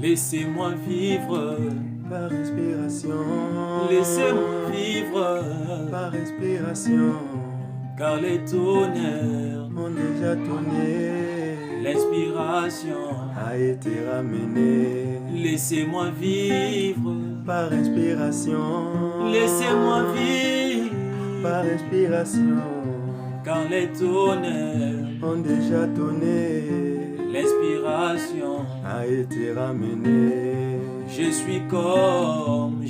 Laissez-moi vivre par inspiration. Laissez-moi vivre par inspiration. Car les tonnerres ont déjà tonné. L'inspiration a été ramenée. Laissez-moi vivre par inspiration. Laissez-moi vivre par inspiration. Car les tonnerres ont déjà tonné. L'inspiration a été ramenée. Je suis comme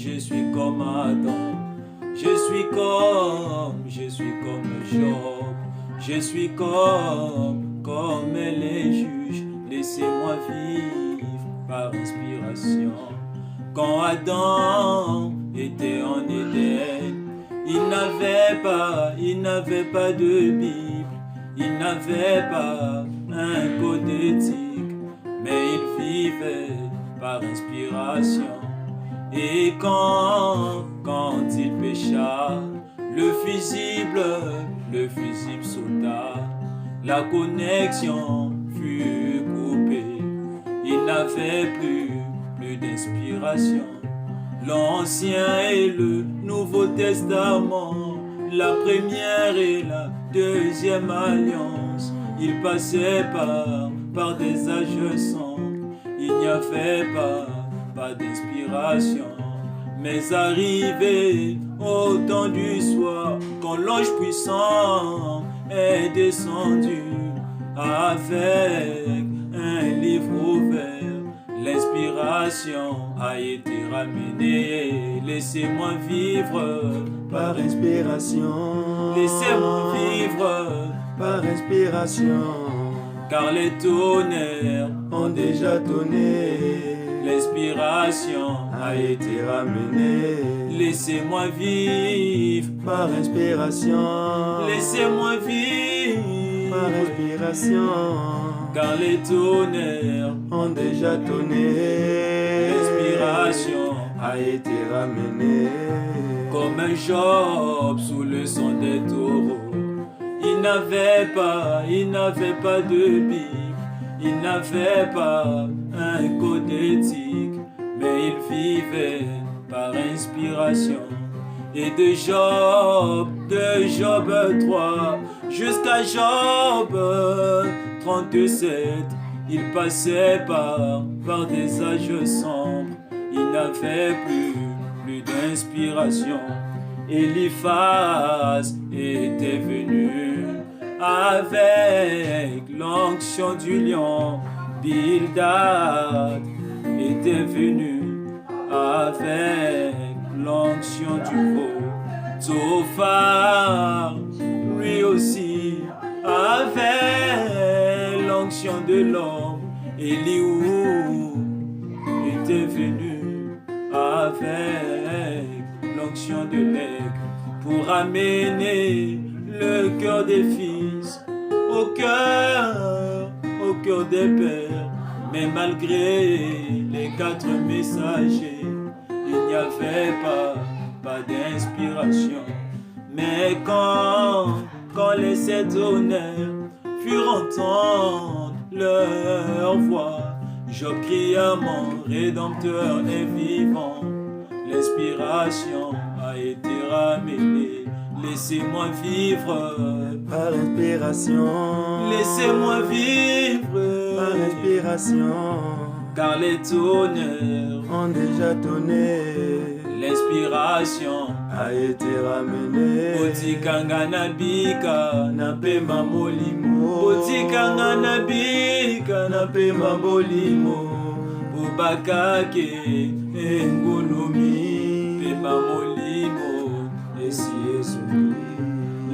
Adam. Je suis comme Job. Je suis comme les juges. Laissez-moi vivre par inspiration. Quand Adam était en Éden, il n'avait pas de Bible, il n'avait pas un code éthique, mais il vivait par inspiration. Et quand il pécha, le fusible sauta, la connexion fut coupée, il n'avait plus d'inspiration. L'Ancien et le Nouveau Testament, la première et la deuxième alliance, il passait par des âges sombres, il n'y avait pas d'inspiration. Mais arrivé au temps du soir, quand l'ange puissant est descendu avec un livre ouvert, l'inspiration a été ramenée. Laissez-moi vivre par inspiration. Laissez-moi vivre par inspiration. Car les tonnerres ont déjà tonné. L'inspiration a été ramenée. Laissez-moi vivre par inspiration. Laissez-moi vivre par inspiration. Car les tonnerres ont déjà tonné. L'inspiration a été ramenée. Comme un Job sous le sang des taureaux. Il n'avait pas de Bible, il n'avait pas un code éthique, mais il vivait par inspiration. Et de Job 3 jusqu'à Job 37, il passait par des âges sombres, il n'avait plus d'inspiration. Eliphaz était venu avec l'onction du lion. Bildad était venu avec l'onction du veau. Zophar, lui aussi, avait l'onction de l'homme. Eliou était venu avec l'onction de l'aigle pour amener le cœur des fils au cœur des pères. Mais malgré les 4 messagers, il n'y avait pas d'inspiration. Mais quand les 7 honneurs furent entendre leur voix, Job cria, mon Rédempteur est vivant. L'inspiration a été ramenée. Laissez-moi vivre par inspiration. Laissez-moi vivre par inspiration. Car les tonnerres ont déjà tonné. L'inspiration a été ramenée. Botikanga nabika napema molimo. Botikanga nabika napema molimo. Bubakake engulumi pema molimo esi esuni.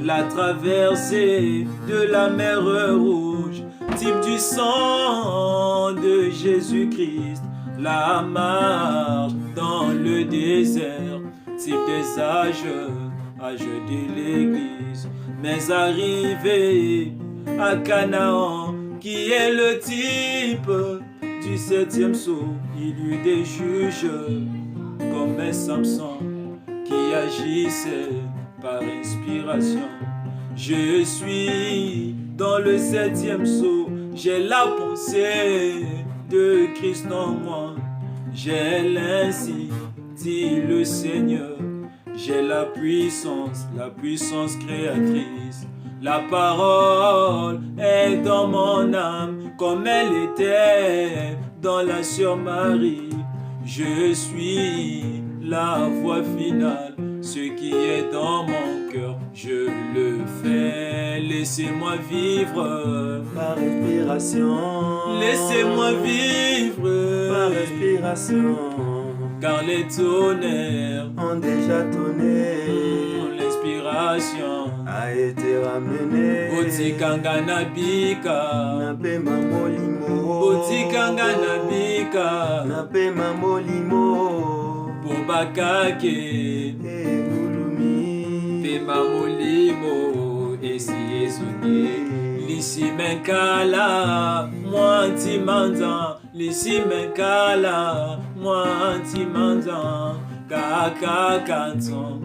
La traversée de la mer Rouge, type du sang de Jésus-Christ. La marche dans le désert, type des âges de l'église. Mais arrivé à Canaan, qui est le type du 7e sceau, il y eut des juges comme un Samson qui agissait par inspiration. Je suis dans le 7e sceau, j'ai la pensée de Christ en moi. J'ai l'ainsi, dit le Seigneur. J'ai la puissance créatrice. La parole est dans mon âme, comme elle était dans la sœur Marie. Je suis la voix finale, ce qui est dans mon cœur, je le fais. Laissez-moi vivre par respiration. Laissez-moi vivre par respiration. Car les tonnerres ont déjà tonné. L'inspiration a été ramenée. Botikanga nabika Napema molimo. Botikanga nabika Napema molimo. Bobakake Ulumi. Pema molimo Esi ezuki Lisi menkala Mwanti manzan Lisi menkala Mwanti manzan Kaka kanton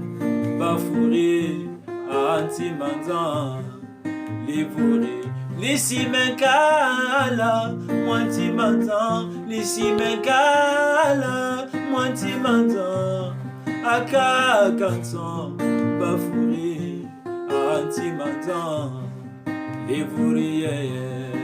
Bafouri Anti manzan Livouri Lisi menkala Mwanti manzan Lisi menkala Mwanti manzan Aka kanton Bafouri Anti manzan Livouri yeah, yeah.